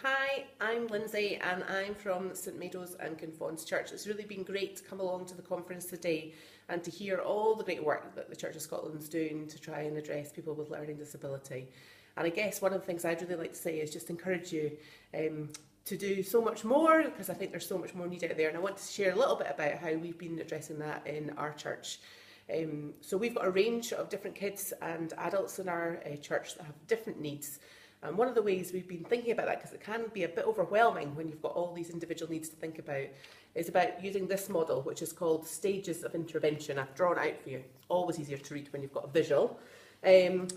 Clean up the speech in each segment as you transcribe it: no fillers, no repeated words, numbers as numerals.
Hi, I'm Lindsay and I'm from St Meadows and Confons Church. It's really been great to come along to the conference today and to hear all the great work that the Church of Scotland's doing to try and address people with learning disability. And I guess one of the things I'd really like to say is just encourage you to do so much more, because I think there's so much more need out there, and I want to share a little bit about how we've been addressing that in our church. So we've got a range of different kids and adults in our church that have different needs. And one of the ways we've been thinking about that, because it can be a bit overwhelming when you've got all these individual needs to think about, is about using this model, which is called stages of intervention. I've drawn it out for you. It's always easier to read when you've got a visual. And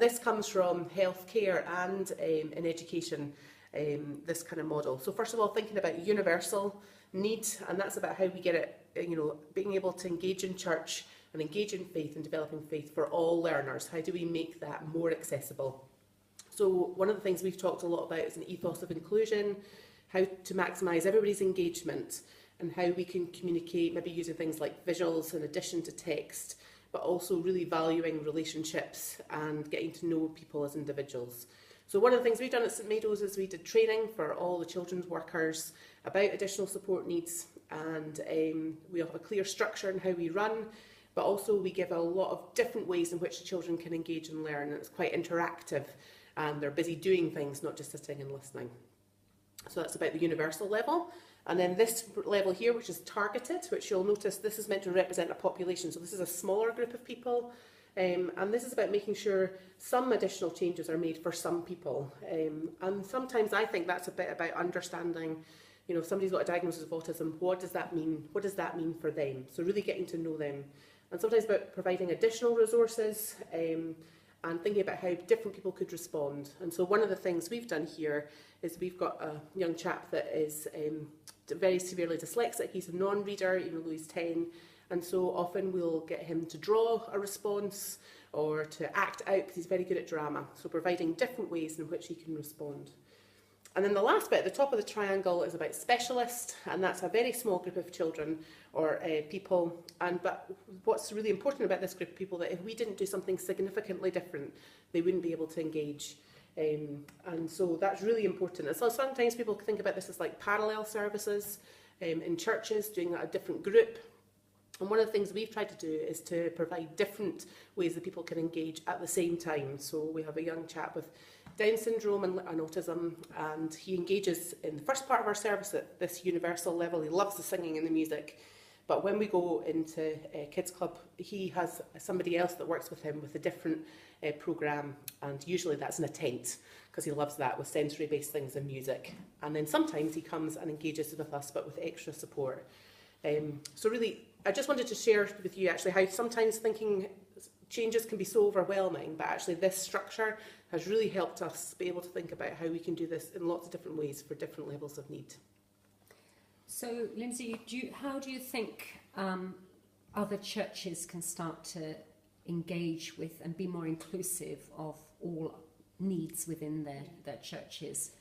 this comes from healthcare and in education, this kind of model. So first of all, thinking about universal need, and that's about how we get it, being able to engage in church and engage in faith and developing faith for all learners. How do we make that more accessible? So one of the things we've talked a lot about is an ethos of inclusion, how to maximise everybody's engagement, and how we can communicate, maybe using things like visuals in addition to text, but also really valuing relationships and getting to know people as individuals. So one of the things we've done at St Meadows is we did training for all the children's workers about additional support needs, and we have a clear structure in how we run, but also we give a lot of different ways in which the children can engage and learn, and it's quite interactive. And they're busy doing things, not just sitting and listening. So that's about the universal level. And then this level here, which is targeted, which you'll notice this is meant to represent a population. So this is a smaller group of people. And this is about making sure some additional changes are made for some people. And sometimes I think that's a bit about understanding, if somebody's got a diagnosis of autism, what does that mean? What does that mean for them? So really getting to know them. And sometimes about providing additional resources, and thinking about how different people could respond. And so one of the things we've done here is we've got a young chap that is very severely dyslexic. He's a non-reader, even though he's 10. And so often we'll get him to draw a response or to act out, because he's very good at drama. So providing different ways in which he can respond. And then the last bit at the top of the triangle is about specialist, and that's a very small group of children or people. But what's really important about this group of people, that if we didn't do something significantly different, they wouldn't be able to engage. And so that's really important. And so sometimes people think about this as like parallel services in churches, doing a different group. And one of the things we've tried to do is to provide different ways that people can engage at the same time. So we have a young chap with Down syndrome and autism, and he engages in the first part of our service at this universal level. He loves the singing and the music. But when we go into Kids Club, he has somebody else that works with him with a different programme, and usually that's in a tent, because he loves that, with sensory-based things and music. And then sometimes he comes and engages with us, but with extra support. So really, I just wanted to share with you actually how sometimes thinking changes can be so overwhelming, but actually this structure has really helped us be able to think about how we can do this in lots of different ways for different levels of need. So, Lindsay, how do you think other churches can start to engage with and be more inclusive of all needs within their churches?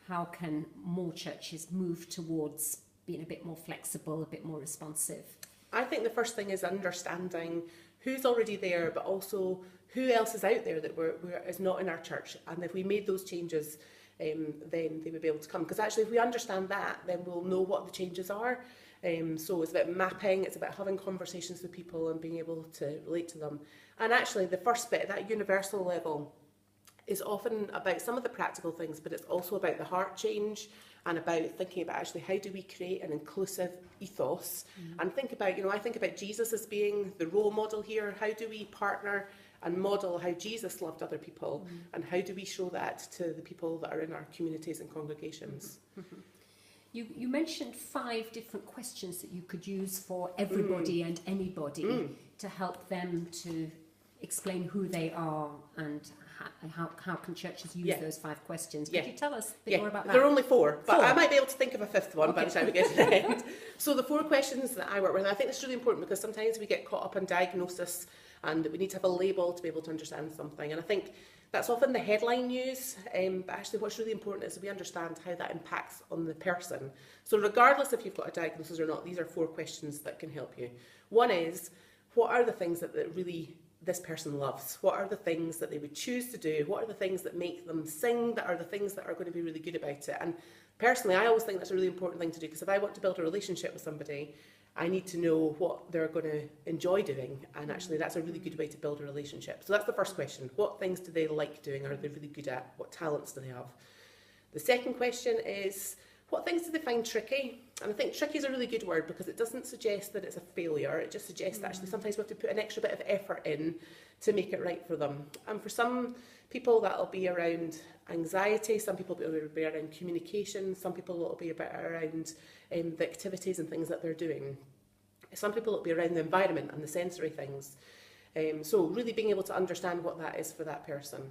How can more churches move towards being a bit more flexible, a bit more responsive? I think the first thing is understanding who's already there, but also who else is out there that is not in our church. And if we made those changes, then they would be able to come. Because actually, if we understand that, then we'll know what the changes are. So it's about mapping, it's about having conversations with people and being able to relate to them. And actually, the first bit, that universal level, is often about some of the practical things, but it's also about the heart change and about thinking about actually how do we create an inclusive ethos, and think about, I think about Jesus as being the role model here. How do we partner and model how Jesus loved other people, and how do we show that to the people that are in our communities and congregations? You mentioned 5 different questions that you could use for everybody and anybody to help them to explain who they are and how can churches use those 5 questions. Could you tell us a bit more about that? There are only 4, but I might be able to think of a 5th one by the time we get to the end. So the 4 questions that I work with, and I think it's really important because sometimes we get caught up in diagnosis and we need to have a label to be able to understand something. And I think that's often the headline news, but actually what's really important is we understand how that impacts on the person. So regardless if you've got a diagnosis or not, these are 4 questions that can help you. One is, what are the things that really this person loves? What are the things that they would choose to do? What are the things that make them sing, that are the things that are going to be really good about it? And personally, I always think that's a really important thing to do, because if I want to build a relationship with somebody, I need to know what they're going to enjoy doing, and actually that's a really good way to build a relationship. So that's the first question. What things do they like doing? Are they really good at? What talents do they have? The second question is, what things do they find tricky? And I think tricky is a really good word, because it doesn't suggest that it's a failure. It just suggests that actually sometimes we have to put an extra bit of effort in to make it right for them. And for some people that'll be around anxiety, some people will be around communication, some people will be a bit around the activities and things that they're doing. Some people will be around the environment and the sensory things. So really being able to understand what that is for that person.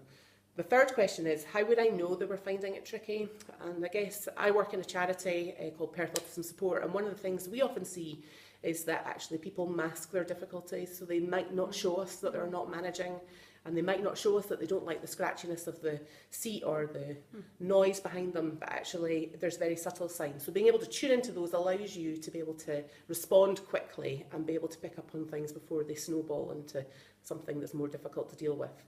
The third question is, how would I know they were finding it tricky? And I guess I work in a charity called Perth Autism Support, and one of the things we often see is that actually people mask their difficulties. So they might not show us that they're not managing, and they might not show us that they don't like the scratchiness of the seat or the noise behind them, but actually there's very subtle signs. So being able to tune into those allows you to be able to respond quickly and be able to pick up on things before they snowball into something that's more difficult to deal with.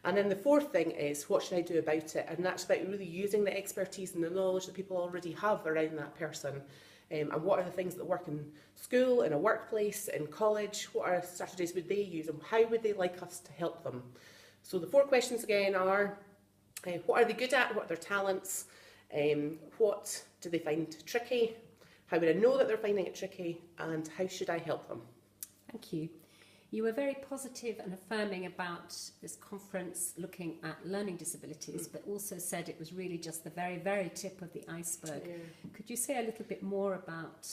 And then the fourth thing is, what should I do about it? And that's about really using the expertise and the knowledge that people already have around that person. And what are the things that work in school, in a workplace, in college? What are strategies would they use, and how would they like us to help them? So the four questions again are, what are they good at? What are their talents? What do they find tricky? How would I know that they're finding it tricky? And how should I help them? Thank you. You were very positive and affirming about this conference looking at learning disabilities, but also said it was really just the very, very tip of the iceberg. Yeah. Could you say a little bit more about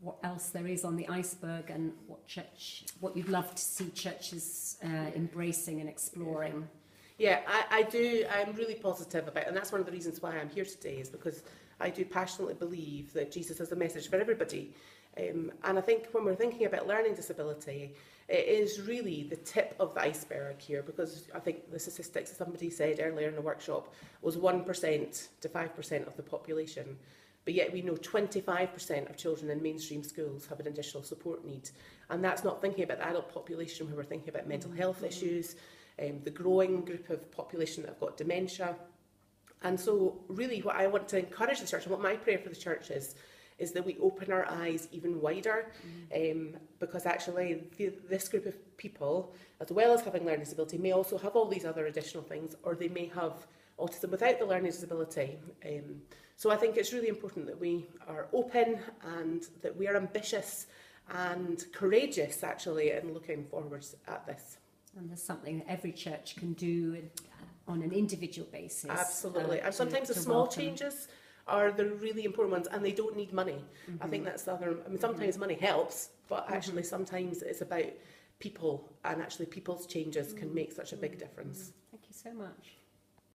what else there is on the iceberg, and what you'd love to see churches embracing and exploring? Yeah, I do. I'm really positive about it, and that's one of the reasons why I'm here today, is because I do passionately believe that Jesus has a message for everybody. And I think when we're thinking about learning disability, it is really the tip of the iceberg here, because I think the statistics, somebody said earlier in the workshop, was 1% to 5% of the population. But yet we know 25% of children in mainstream schools have an additional support need. And that's not thinking about the adult population, where we're thinking about mental health issues, the growing group of population that have got dementia. And so really what I want to encourage the church, and what my prayer for the church is that we open our eyes even wider, because actually this group of people, as well as having learning disability, may also have all these other additional things, or they may have autism without the learning disability. So I think it's really important that we are open and that we are ambitious and courageous, actually, in looking forwards at this. And there's something that every church can do on an individual basis. Absolutely. And sometimes the small changes are the really important ones, and they don't need money. I think that's the other. I mean, sometimes money helps, but actually sometimes it's about people, and actually people's changes can make such a big difference. Thank you so much.